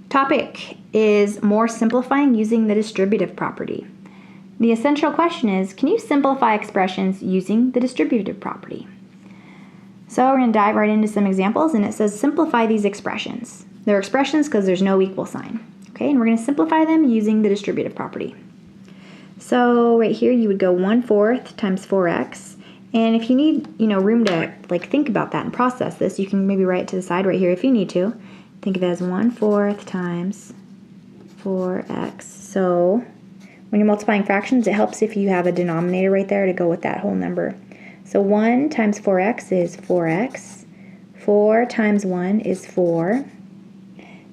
Topic is more simplifying using the distributive property. The essential question is, can you simplify expressions using the distributive property? So we're going to dive right into some examples, and it says simplify these expressions. They're expressions because there's no equal sign. Okay, and we're going to simplify them using the distributive property. So right here you would go 1/4 times 4x, and if you need room to think about that and process this, you can maybe write it to the side right here if you need to. Think of it as 1/4 times 4x. So when you're multiplying fractions, it helps if you have a denominator right there to go with that whole number. So 1 times 4x is 4x. 4 times 1 is 4.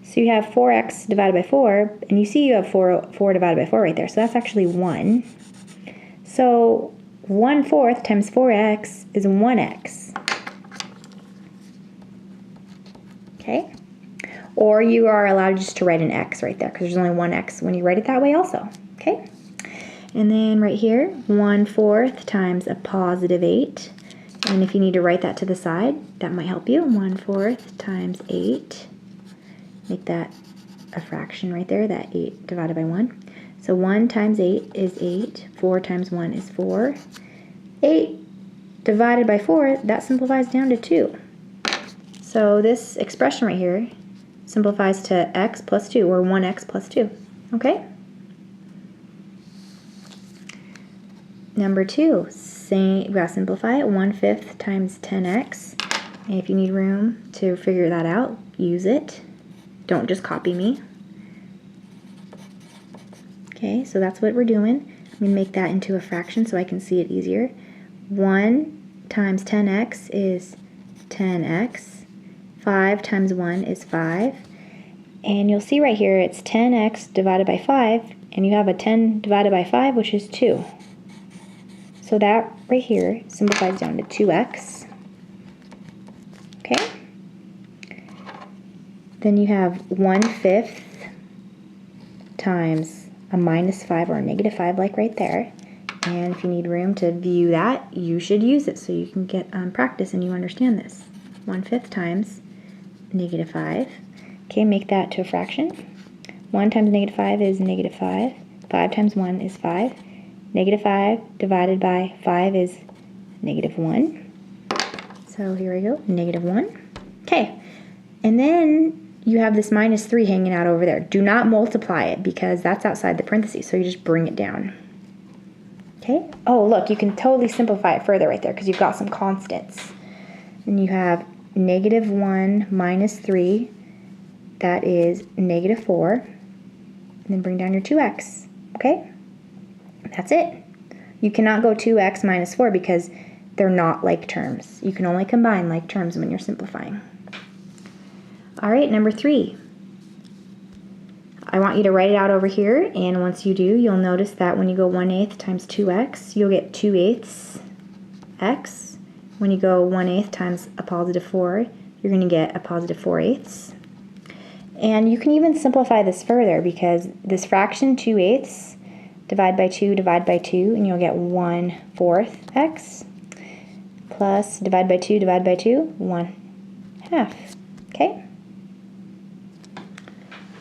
So you have 4x divided by 4, and you see you have 4 divided by 4 right there. So that's actually 1. So 1/4 times 4x is 1x. Okay? Or you are allowed just to write an x right there because there's only one x when you write it that way also. Okay? And then right here, 1/4 times a positive 8. And if you need to write that to the side, that might help you. 1/4 times 8. Make that a fraction right there, that 8 divided by 1. So 1 times 8 is 8. 4 times 1 is 4. 8 divided by 4, that simplifies down to 2. So this expression right here simplifies to x plus 2, or 1x plus 2. Okay? Number 2, we gotta simplify it. 1/5 times 10x. And if you need room to figure that out, use it. Don't just copy me. Okay, so that's what we're doing. I'm going to make that into a fraction so I can see it easier. 1 times 10x is 10x. 5 times 1 is 5. And you'll see right here it's 10x divided by 5, and you have a 10 divided by 5, which is 2. So that right here simplifies down to 2x. Okay? Then you have 1/5 times a -5 or a -5, like right there. And if you need room to view that, you should use it so you can get practice and you understand this. 1/5 times -5. Okay, make that to a fraction. 1 times -5 is -5. 5 times 1 is 5. -5 divided by 5 is -1. So here we go, -1. Okay, and then you have this -3 hanging out over there. Do not multiply it because that's outside the parentheses, so you just bring it down. Okay? Oh, look, you can totally simplify it further right there because you've got some constants. And you have -1 minus 3, that is -4. And then bring down your 2x. Okay? That's it. You cannot go 2x minus 4 because they're not like terms. You can only combine like terms when you're simplifying. All right, number 3. I want you to write it out over here, and once you do, you'll notice that when you go 1/8 times 2x, you'll get 2/8 x. When you go 1/8 times a positive 4, you're going to get a positive 4/8. And you can even simplify this further because this fraction 2/8 divide by 2, and you'll get 1/4 x plus divide by 2, 1/2. Okay?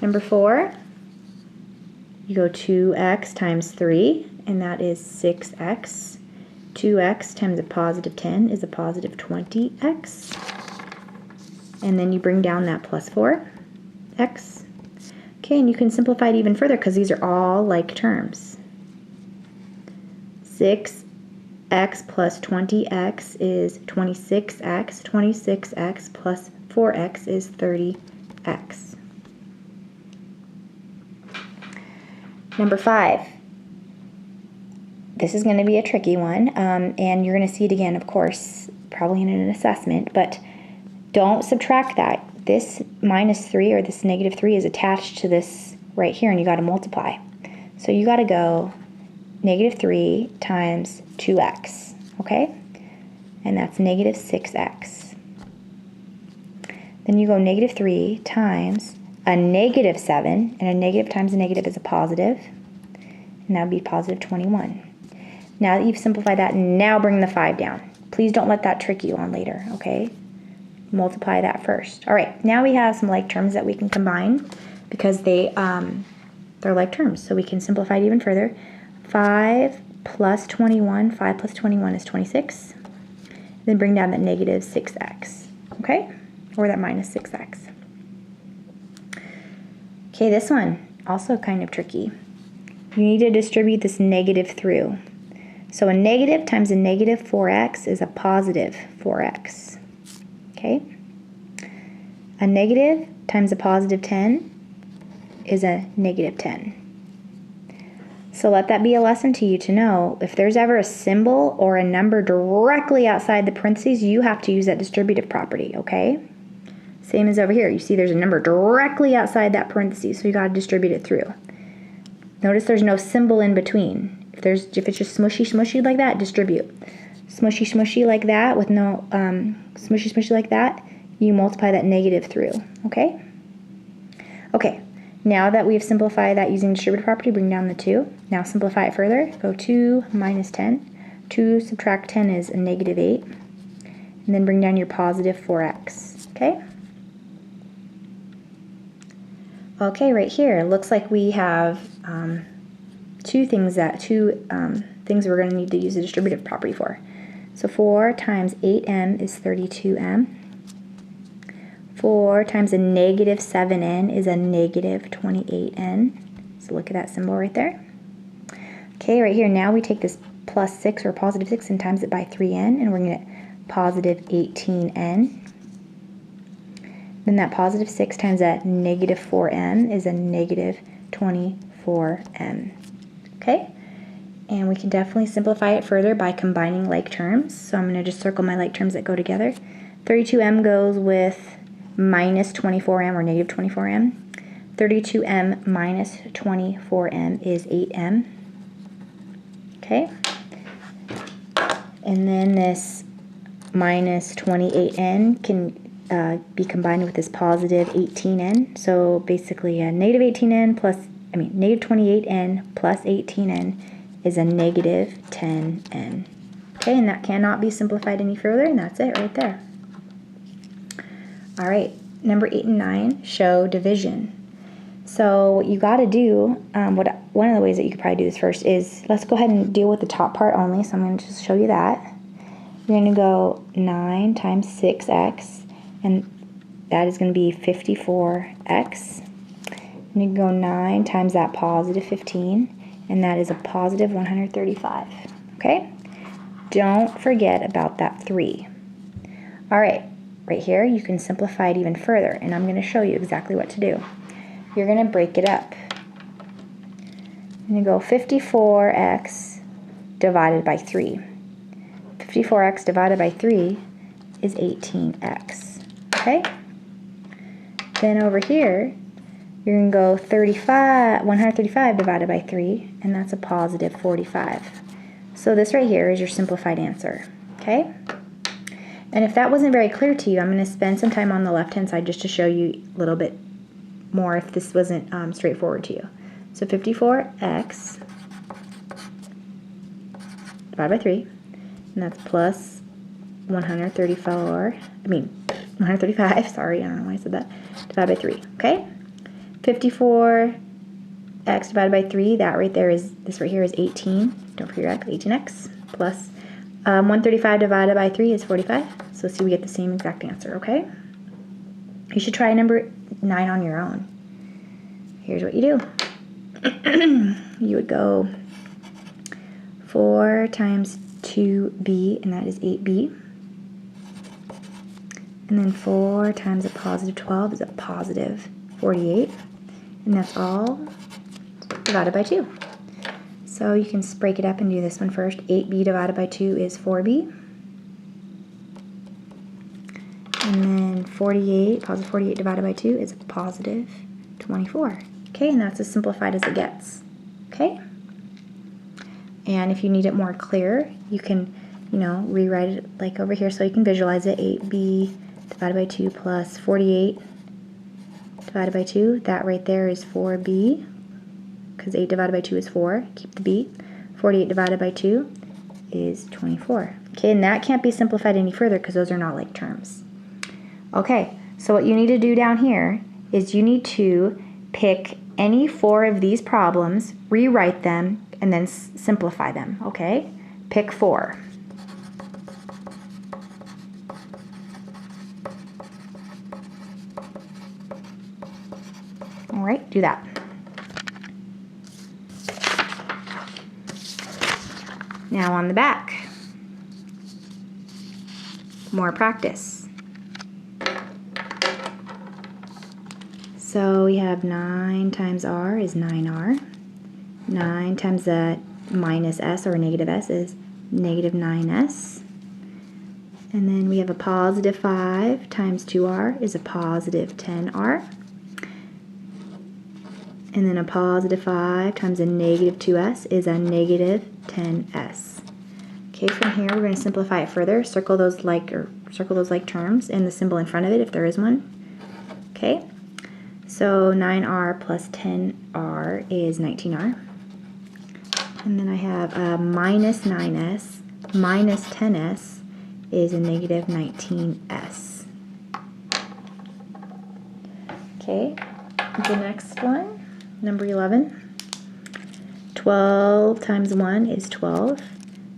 Number 4, you go 2x times 3, and that is 6x. 2x times a positive 10 is a positive 20x. And then you bring down that plus 4x. Okay, and you can simplify it even further because these are all like terms. 6x plus 20x is 26x. 26x plus 4x is 30x. Number 5. This is going to be a tricky one, and you're going to see it again, of course, probably in an assessment, but don't subtract that. This -3 or this -3 is attached to this right here, and you got to multiply. So you got to go -3 times 2x, okay? And that's -6x. Then you go -3 times a -7, and a negative times a negative is a positive, and that would be positive 21. Now that you've simplified that, now bring the 5 down. Please don't let that trick you on later, okay? Multiply that first. All right, now we have some like terms that we can combine. because they're like terms. So we can simplify it even further. 5 plus 21, 5 plus 21 is 26. Then bring down that negative 6x, okay? Or that minus 6x. Okay, this one, also kind of tricky. You need to distribute this negative through. So a negative times a negative 4x is a positive 4x, okay? A negative times a positive 10 is a negative 10. So let that be a lesson to you to know if there's ever a symbol or a number directly outside the parentheses, you have to use that distributive property, okay? Same as over here. You see there's a number directly outside that parentheses, so you got to distribute it through. Notice there's no symbol in between. If it's just smushy like that, distribute. Smushy like that with no smushy like that, you multiply that negative through, okay? Okay. Now that we've simplified that using distributive property, bring down the 2. Now simplify it further. Go 2 minus 10. 2 subtract 10 is a negative 8. And then bring down your positive 4x. Okay? Okay, right here, it looks like we have two things we're going to need to use the distributive property for. So 4 times 8m is 32m. 4 times a negative 7n is a negative 28n. So look at that symbol right there. Okay, right here, now we take this plus 6 or positive 6 and times it by 3n, and we're going to get positive 18n. Then that positive 6 times that negative 4m is a negative 24m. Okay? And we can definitely simplify it further by combining like terms. So I'm going to just circle my like terms that go together. 32m goes with minus 24m or negative 24m. 32m minus 24m is 8m. Okay? And then this minus 28n can be combined with this positive 18n. So basically a negative 18n negative 28n plus 18n is a negative 10n. Okay, and that cannot be simplified any further, and that's it right there. All right, number 8 and 9 show division. So what you got to do, one of the ways that you could probably do this first is, let's go ahead and deal with the top part only, so I'm going to just show you that. You're going to go 9 times 6x, and that is going to be 54x. And you can go 9 times that positive 15, and that is a positive 135. Okay? Don't forget about that 3. All right. Right here, you can simplify it even further, and I'm going to show you exactly what to do. You're going to break it up. I'm going to go 54x divided by 3. 54x divided by 3 is 18x. Okay? Then over here, you're going to go 135 divided by 3, and that's a positive 45. So this right here is your simplified answer. Okay? And if that wasn't very clear to you, I'm going to spend some time on the left-hand side just to show you a little bit more if this wasn't straightforward to you. So 54x divided by 3, and that's plus 135, sorry, I don't know why I said that, divided by 3, okay? 54x divided by 3, that right there is, this right here is 18, don't forget your x, 18x, plus 135 divided by 3 is 45. So see, we get the same exact answer, okay? You should try number 9 on your own. Here's what you do. You would go 4 times 2b, and that is 8b. And then 4 times a positive 12 is a positive 48. And that's all divided by 2. So you can break it up and do this one first. 8b divided by 2 is 4b. And then 48, positive 48 divided by 2 is a positive 24. Okay, and that's as simplified as it gets. Okay? And if you need it more clear, you can, rewrite it like over here so you can visualize it. 8b divided by 2 plus 48 divided by 2. That right there is 4b, because 8 divided by 2 is 4. Keep the b. 48 divided by 2 is 24. Okay, and that can't be simplified any further because those are not like terms. Okay, so what you need to do down here is you need to pick any 4 of these problems, rewrite them, and then simplify them, okay? Pick 4. All right, do that. Now on the back, more practice. So we have 9 times r is 9r. 9 times that minus s or negative s is negative 9s. And then we have a positive 5 times 2r is a positive 10r. And then a positive 5 times a negative 2s is a negative 10s. Okay, from here we're going to simplify it further. Circle those like terms and the symbol in front of it if there is one. Okay, so 9r plus 10r is 19r. And then I have a minus 9s minus 10s is a negative 19s. Okay, the next one. Number 11, 12 times 1 is 12.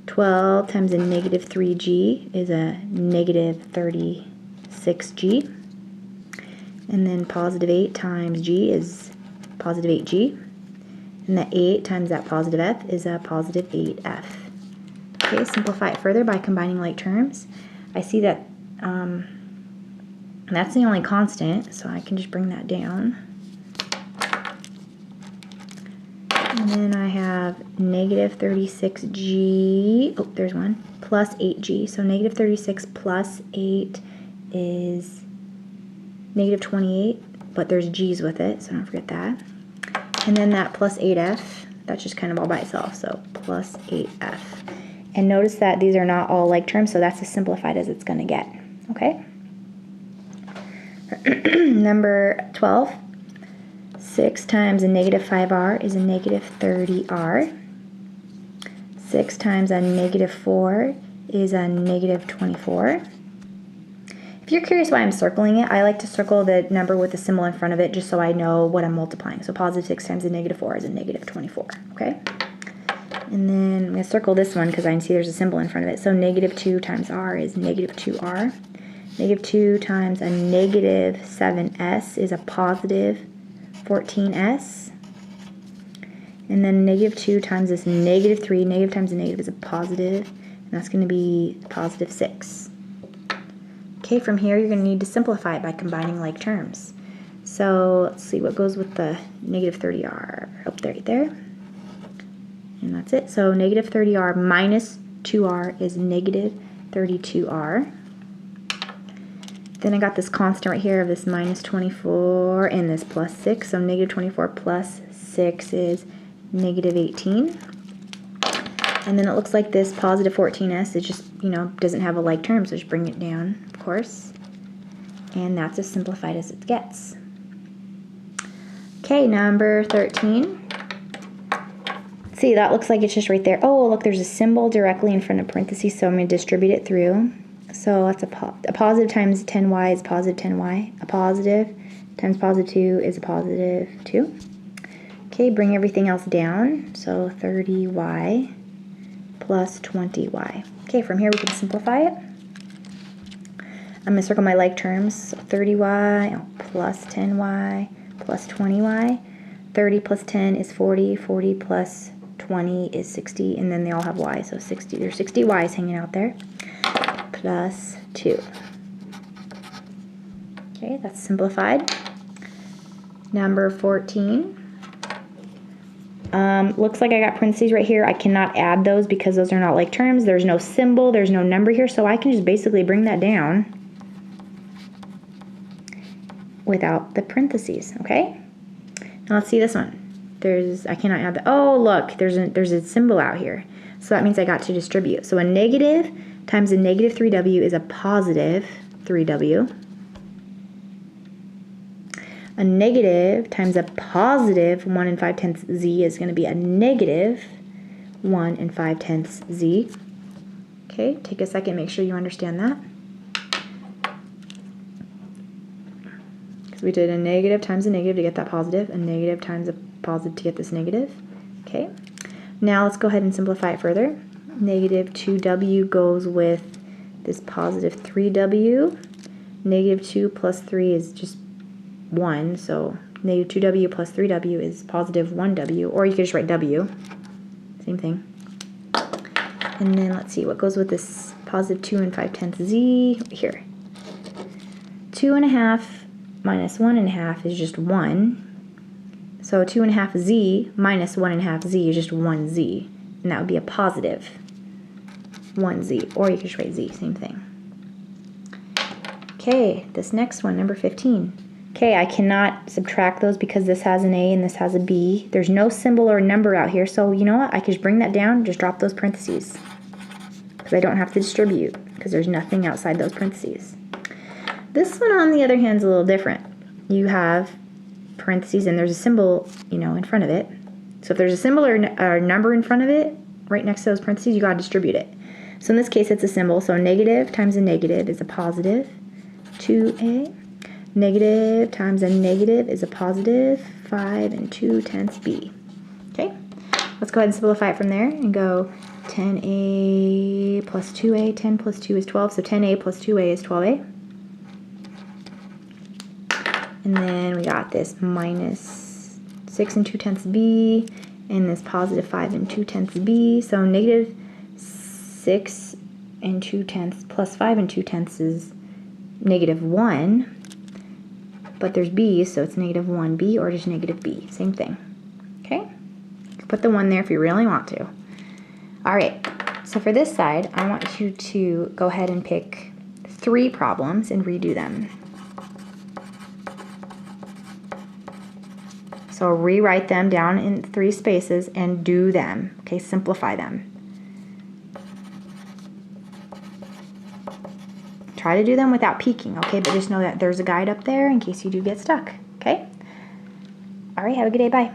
12 times a negative 3g is a negative 36g. And then positive 8 times g is positive 8g. And the 8 times that positive f is a positive 8f. Okay, simplify it further by combining like terms. I see that that's the only constant, so I can just bring that down. And then I have negative 36g, oh, there's one, plus 8g. So negative 36 plus 8 is negative 28, but there's g's with it, so don't forget that. And then that plus 8f, that's just kind of all by itself, so plus 8f. And notice that these are not all like terms, so that's as simplified as it's going to get, okay? Number 12. 6 times a negative 5r is a negative 30r. 6 times a negative 4 is a negative 24. If you're curious why I'm circling it, I like to circle the number with a symbol in front of it just so I know what I'm multiplying. So positive 6 times a negative 4 is a negative 24, okay? And then I'm going to circle this one because I can see there's a symbol in front of it. So negative 2 times r is negative 2r. Negative 2 times a negative 7s is a positive 14s. And then negative 2 times this negative 3, negative times a negative is a positive, and that's going to be positive 6. Okay, from here you're going to need to simplify it by combining like terms. So let's see what goes with the negative 30r. Oh, right there. And that's it. So negative 30r minus 2r is negative 32r. Then I got this constant right here of this minus 24 and this plus 6. So negative 24 plus 6 is negative 18. And then it looks like this positive 14s, it just, doesn't have a like term, so just bring it down, of course. And that's as simplified as it gets. Okay, number 13. See, that looks like it's just right there. Oh, look, there's a symbol directly in front of parentheses, so I'm going to distribute it through. So that's a positive times 10y is positive 10y. A positive times positive 2 is a positive 2. Okay, bring everything else down. So 30y plus 20y. Okay, from here we can simplify it. I'm going to circle my like terms. So 30y plus 10y plus 20y. 30 plus 10 is 40. 40 plus 20 is 60. And then they all have y, so 60. There's 60 y's hanging out there. Plus 2. Okay, that's simplified. Number 14. Looks like I got parentheses right here. I cannot add those because those are not like terms. There's no symbol, there's no number here, so I can just basically bring that down without the parentheses, okay? Now let's see this one. I cannot add the, oh look, there's a symbol out here. So that means I got to distribute. So a negative times a negative 3w is a positive 3w. A negative times a positive 1 and 5/10 z is going to be a negative 1 and 5/10 z. Okay, take a second, make sure you understand that. Because we did a negative times a negative to get that positive, a negative times a positive to get this negative. Okay, now let's go ahead and simplify it further. Negative 2w goes with this positive 3w. Negative 2 plus 3 is just 1, so negative 2w plus 3w is positive 1w, or you could just write w. Same thing. And then let's see, what goes with this positive 2 and 5/10 z here. 2.5 minus 1.5 is just 1. So 2.5 z minus 1.5 z is just 1z. And that would be a positive 1z. Or you could just write z, same thing. Okay, this next one, number 15. Okay, I cannot subtract those because this has an a and this has a b. There's no symbol or number out here, so you know what? I can just bring that down, just drop those parentheses. Because I don't have to distribute, because there's nothing outside those parentheses. This one, on the other hand, is a little different. You have parentheses and there's a symbol, you know, in front of it. So if there's a symbol or a number in front of it, right next to those parentheses, you got to distribute it. So in this case, it's a symbol. So negative times a negative is a positive 2a. Negative times a negative is a positive 5 2/10 b. Okay, let's go ahead and simplify it from there and go 10a plus 2a. 10 plus 2 is 12, so 10a plus 2a is 12a. And then we got this minus 6 2/10 b, and this positive 5 2/10 b. So negative 6 2/10 plus 5 2/10 is negative 1. But there's b, so it's negative 1b or just negative b. Same thing. Okay? You can put the 1 there if you really want to. All right. So for this side, I want you to go ahead and pick 3 problems and redo them. So rewrite them down in 3 spaces and do them. Okay, simplify them. Try to do them without peeking, okay? But just know that there's a guide up there in case you do get stuck, okay? All right, have a good day, bye.